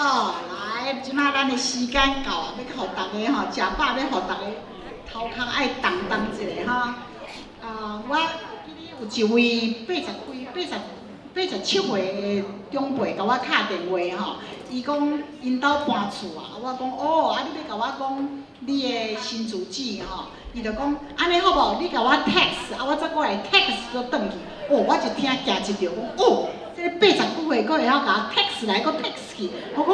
好，来，即摆咱的时间到啊，要互大家吼食饱，要互大家头壳爱动动一下吼。我记得有一位87岁的长辈甲我敲电话吼，伊讲因兜搬厝啊，我讲哦，你要甲我讲你的新住址吼，伊就讲安尼好无？你甲我 text，我再过来 text 就转去。哦，我一听惊一跳，讲哦。 这个80几岁，佫会晓甲 text 来，佫 text 去。我讲，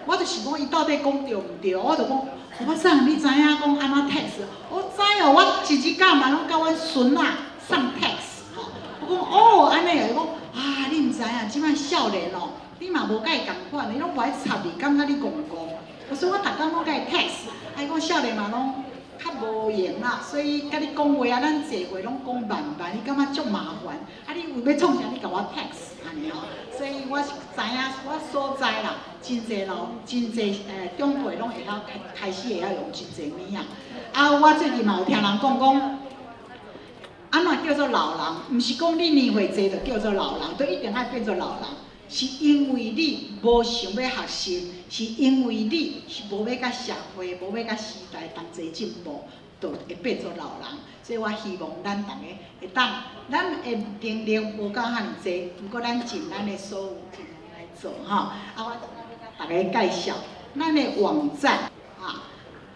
我就是讲，伊到底讲对毋对？我就讲，我长，你知影讲安怎 text？我知哦，我日日甲嘛拢甲阮孙仔送 text 吼。我讲哦，安尼哦，伊讲啊，你毋知影，即摆少年哦，你嘛无甲伊共款，伊拢无爱插你，感觉你戆戆。所以我逐工拢甲伊 text，伊讲少年嘛拢较无闲啦，所以甲你讲话啊，咱坐话拢讲慢慢，你感觉足麻烦。啊，你有要创啥，你甲我 text。 安尼哦，所以我是知影我所在啦，真侪长辈拢会晓开始会晓用真侪物啊。我最近嘛有听人讲，安怎叫做老人？毋是讲你年岁济就叫做老人，就一定爱变做老人，是因为你无想要学习，是因为你是无要甲社会、无要甲时代同齐进步。 就会变做老人，所以我希望咱大家会当，咱的能力无够遐尼济，不过咱尽咱的所有尽量来做吼。我要甲大家介绍咱的网站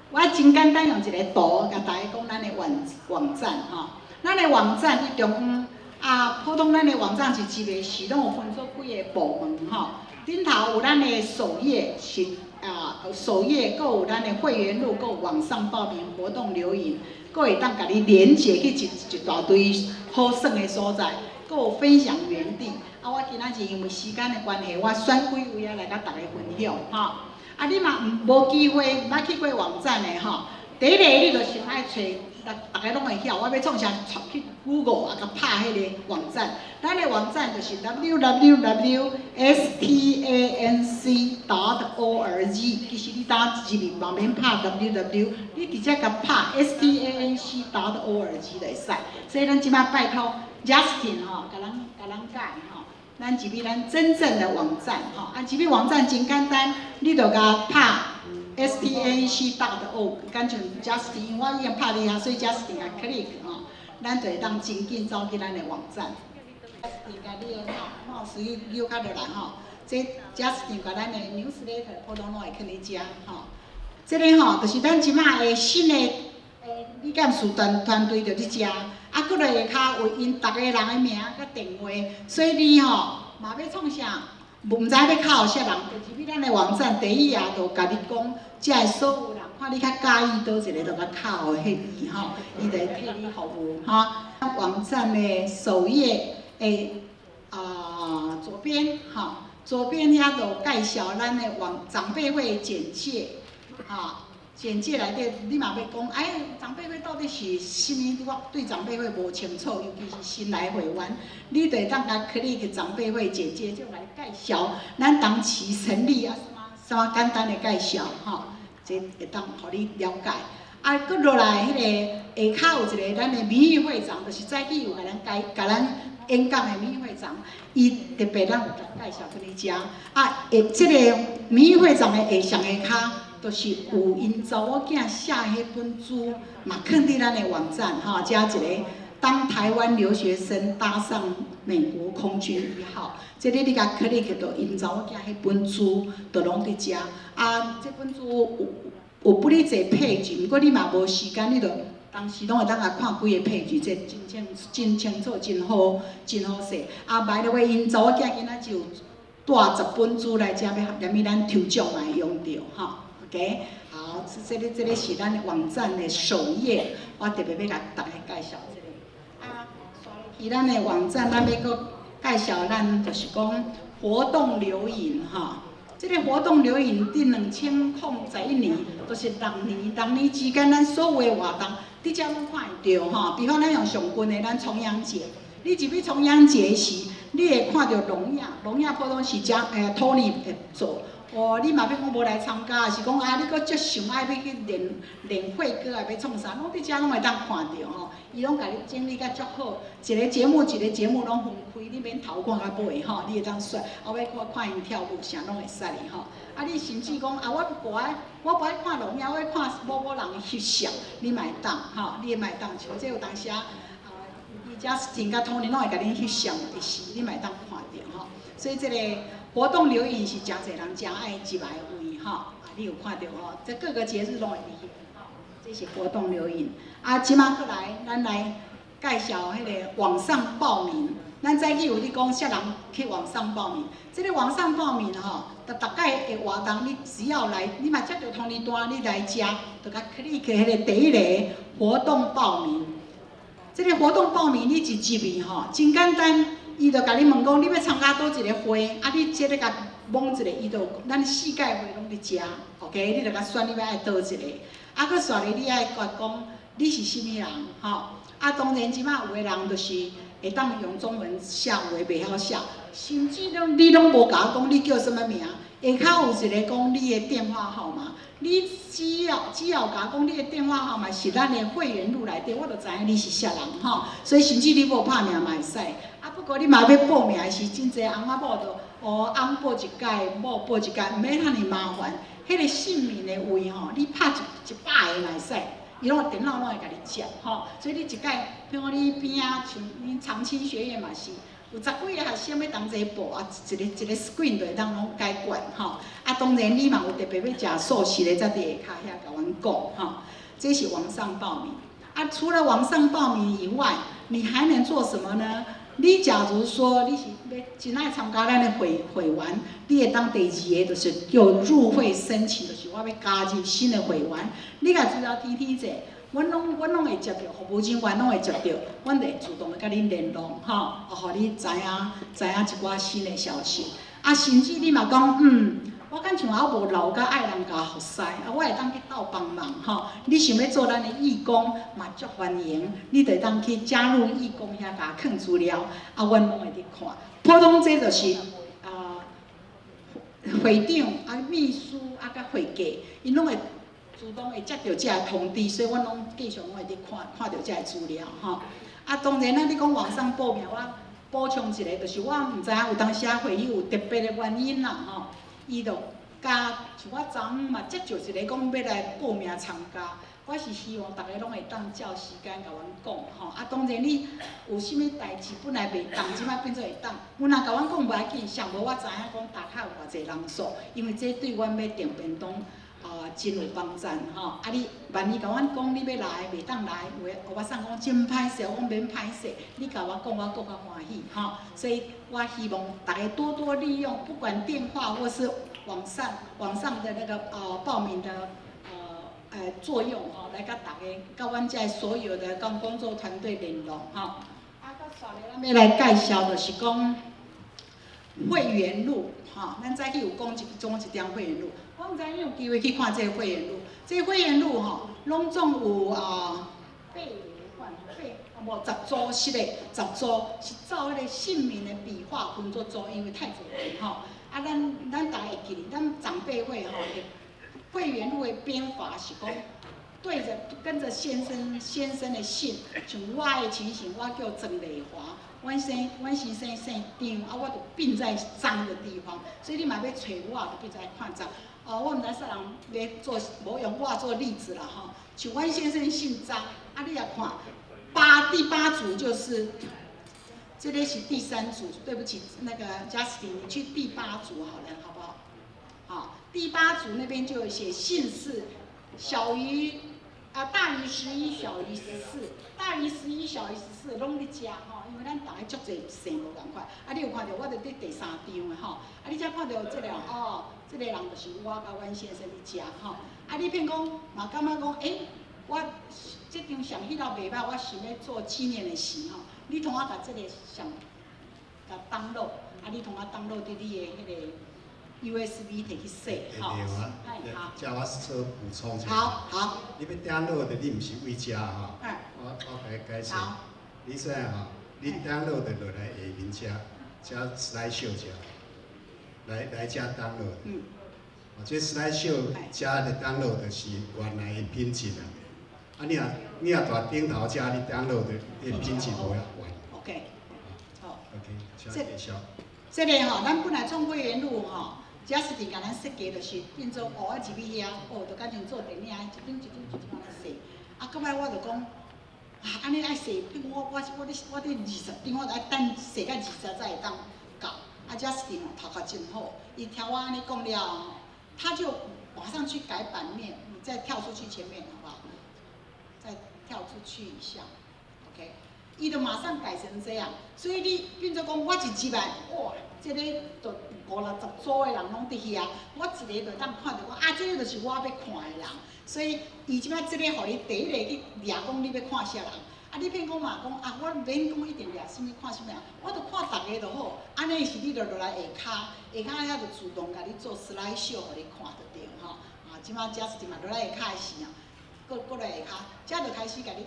我真简单用一个图，甲大家讲咱的网站咱的网站伫中央普通咱的网站是一个是拢有分做几个部门顶头有咱的首页是。 首页，阁有咱的会员录，阁有网上报名活动留言，阁会当甲你连接去一大堆好耍的所在，阁有分享园地。我今仔日因为时间的关系，我选几位来甲大家分享你嘛无机会捌去过网站的第一个你就先爱找，大家拢会晓。我要创啥？去 Google 甲拍迄个网站。咱的网站就是 www.stanc.org。其实你打字面嘛免拍 www， 你直接甲拍 stanc.org 就会使。所以咱即摆拜托 Justin 甲咱教咱入去咱真正的网站入去网站真简单，你就甲拍。 stanc.org， 敢像 Justin， 我已经拍伫遐，所以 Justin 甲 click 咱就会当真紧走去咱的网站。Justin 甲你冒时扭较落来这 Justin 甲咱的 newsletter 普通拢会去你遮这个就是咱即摆的新的理监事团队就伫遮，搁落下骹有因逐个人的名甲电话，所以你嘛要创啥？ 毋知要靠啥人，就入去咱的网站，第一就甲你讲，遮的所有人看你较介意倒一个，就甲靠迄字伊就会替你服务网站的首页左边左边遐就介绍咱的长辈会简介简介内底你嘛要讲，长辈会到底是啥物？我对长辈会无清楚，尤其是新来会员，你得当甲 click 长辈会简介，就来介绍咱当期成立什么简单的介绍这会当互你了解。搁落来迄个下骹有一个咱的名誉会长，就是早起有甲咱演讲的名誉会长，伊特别咱有介绍给你知。这个名誉会长的下上下骹。 就是有因查某囝写迄本书，嘛放伫咱的网站加一个当台湾留学生搭上美国空军1号，这个你甲 click 到因查某囝迄本书，就拢伫遮。这本书有不哩侪page，不过你嘛无时间，你就当时拢会当甲看几个page，这真清楚，真好势。by the way， 因查某囝今仔就带10本书来遮，要连伊咱抽奖嘛会用到OK， 好，这个是咱的网站的首页，我特别要甲大家介绍这个。刷落去咱的网站，咱要搁介绍咱就是讲活动留言这个活动留言伫2021年，就是6年之间，咱所有的活动，伫遮拢看会到比方咱用上近的咱重阳节，你入去重阳节时，你会看到龙雅，龙雅普通是土年会做。哦，你嘛免讲无来参加，是讲啊，你搁足想爱要去练会歌啊，要创啥，拢伫遮拢会当看到吼。伊拢甲你整理甲足好，一个节目拢分开，你免头看到尾吼，你会当选。后尾看因跳舞啥拢会使哩吼。啊，你甚至讲啊，我无爱看龙雅，我爱看某人的翕相，你嘛会当吼，你嘛会当像这有当时啊，伊遮真甲土年拢会甲恁翕相的时，你嘛会当看到吼。所以这个。活动留影是真侪人真爱入来位吼，啊，你有看到吼？这各个节日拢会伫遐，这是活动留影。啊，即马过来，咱来介绍迄个网上报名。咱早起有咧讲，啥人去网上报名？这个网上报名吼，大概会活动，你只要来，你嘛接到通知单，你来遮，就甲 click 迄个第一个活动报名。这个活动报名你一入去吼，真简单。伊就甲你问讲，你要参加倒一个会，啊，你即个甲蒙一个，伊就咱4届会拢伫遮 ，OK， 你就甲选你要爱倒一个，啊，佮选咧你爱讲你是甚物人，吼，啊，当然即马有个人就是会当用中文写，有诶袂晓写，甚至你拢无甲我讲你叫什么名，下骹有一个讲你诶电话号码，你只要甲我讲你诶电话号码是咱诶会员录内底，我就知影你是啥人吼，所以甚至你无拍名嘛会使。啊，不过你嘛要报名的是真侪翁仔某就哦，翁报一届，某报一届，毋免遐尼麻烦。迄个姓名的位吼，你拍100个嘛会使，伊拢电脑拢会甲你接吼。所以你一届，比如讲你边啊，像恁长青学院嘛是，有10几个学生要同齐报啊，一个 screen 就会当拢解决吼。啊，当然你嘛有特别要食素食的，才伫下骹遐甲阮讲吼。这是网上报名。啊，除了网上报名以外，你还能做什么呢？你假如说你是要真爱参加咱的会员，你会当第2个就是叫入会申请，就是我要加入新的会员。你甲资料填者，阮拢会接到，服务人员拢会接到，阮会自动甲恁联络，吼，啊，互你知影一寡新的消息。啊，甚至你嘛讲，我敢像我无老甲爱人家服侍，啊，我会当去斗帮忙吼。你想要做咱的义工，嘛足欢迎，你就当去加入义工遐甲囥资料，啊，阮拢会伫看。普通这就是会长啊、秘书啊、甲会计，因拢会自动会接到这个通知，所以阮拢继续拢会伫看到这个资料吼。啊，当然啦，你讲网上报名，我补充一个，就是我毋知影有当时啊会议有特别的原因啦吼。伊就加，像我昨昏嘛接到一个讲要来报名参加，我是希望大家拢会当照时间甲阮讲吼。啊，当然你有啥物代志本来袂当，即摆变做会当。有人甲阮讲无要紧，上无我知影讲大概有偌济人数，因为这对阮要订便当真有帮助吼。啊，你万一甲阮讲你要来袂当来，有诶学我送讲真歹势，我讲免歹势，你甲我讲，我搁较欢喜吼。所以我希望大家多多利用，不管电话或是网上的那个报名的作用吼，来甲大家甲阮遮所有的工作团队联络吼。啊，到下咧咱要来介绍就是讲会员录吼，咱早起有讲总一点会员录，我毋知你有机会去看这个会员录。这个会员录吼，拢总有无10组是嘞，10组是照迄个姓名的笔画分作组，因为太多人吼。啊，咱大家会记，咱长辈会吼，会员录的编法是讲对着跟着先生的姓，像我的情形，我叫曾丽华，阮先生姓张，啊，我就并在张的地方，所以你嘛要找我，就并在看张。我毋知啥人要做，无用我做例子啦吼。像阮先生姓张，啊，你来看第8组就是。这里是第3组，对不起，那个 Justin， 你去第8组好了，好不好？好，第8组那边就有写姓氏，大于11，小于14，大于11，小于14，拢伫遮吼，因为咱大家足侪姓无共款。啊，你有看到我伫第3张的吼，啊，你才看到这个这个人就是我甲阮先生伫遮吼。啊，你变讲嘛感觉讲，我这张相迄道袂歹，我想要做纪念的时吼。你同我甲这个相甲download，啊，你同我download伫你的迄个 USB 摕去洗，吼。好。叫我做补充一下。好。你要download的，你毋是为遮吼。我甲你解释。你说吼，你 download 落来下面遮 slide show 遮，来遮 download。哦，这 slide show 遮的 download 就是原来的品质啊。啊，你若大顶头遮你 download 的品质无遐悬。OK。好。OK，请介绍。这个吼，咱本来创会员路吼。只是伫甲咱设计，就是变做哦，我入去遐，哦，就敢像做电影，一张一张安尼设。啊，到摆我就讲，啊，安尼爱设，比如我伫20张，我爱等设到20才会当到。啊，只是吼头壳真好，伊听我安尼讲了后，他就马上去改版面，你再跳出去前面好不好？再跳出去一下 ，OK。伊就马上改成这样，所以你变做讲，我一入来，哇，这个就50-60组的人拢伫遐，我一个就当看到我啊，这个就是我要看的人，所以伊即摆这个，互你第一个去掠讲你要看啥人，啊，你免讲嘛讲啊，我免讲一定掠啥物看啥物啊，我就看逐个就好，安尼是你就落来下骹遐就自动甲你做slide show，互你看就对吼，啊，即摆假是嘛落来下骹的时啊，过来下骹，遮就开始甲你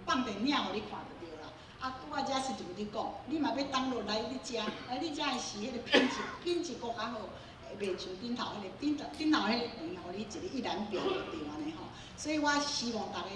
放电影，互你看就对。啊，拄仔遮是就你讲，你嘛要登录来你遮，来你遮的是迄个品质搁较好，袂像顶头迄个顶头迄个，互你一个一览表就对安尼吼。所以我希望大家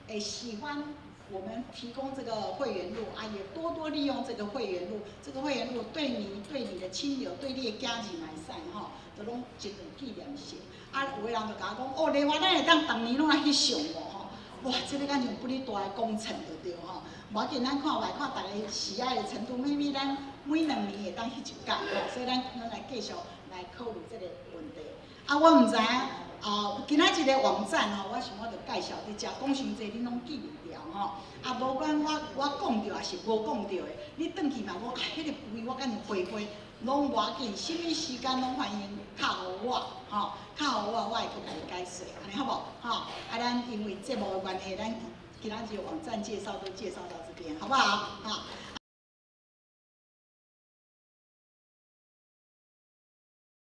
会喜欢我们提供这个会员路，啊，也多多利用这个会员路。这个会员路对你的亲友、对你的家人来使吼，都拢一段纪念性。啊，有个人就甲我讲，哦，另外咱会当逐年拢来翕相无吼？哇，这个敢像不哩大的工程就对吼。无要紧，咱看卖看大家喜爱的程度，maybe咱每2年会当翕一届吼，所以咱来继续来考虑这个问题。啊，我唔知影今仔日个网站吼，我想我就介绍伫遮，讲伤济恁拢记袂了吼。啊，无管我讲着还是无讲着的，你转去嘛，我迄个位我敢是回回，拢无要紧，什么时间拢欢迎敲互我吼，敲互我会去甲你解说，安尼好无吼？啊，咱因为节目的关系，咱。其他几个网站介绍都介绍到这边，好不好？好，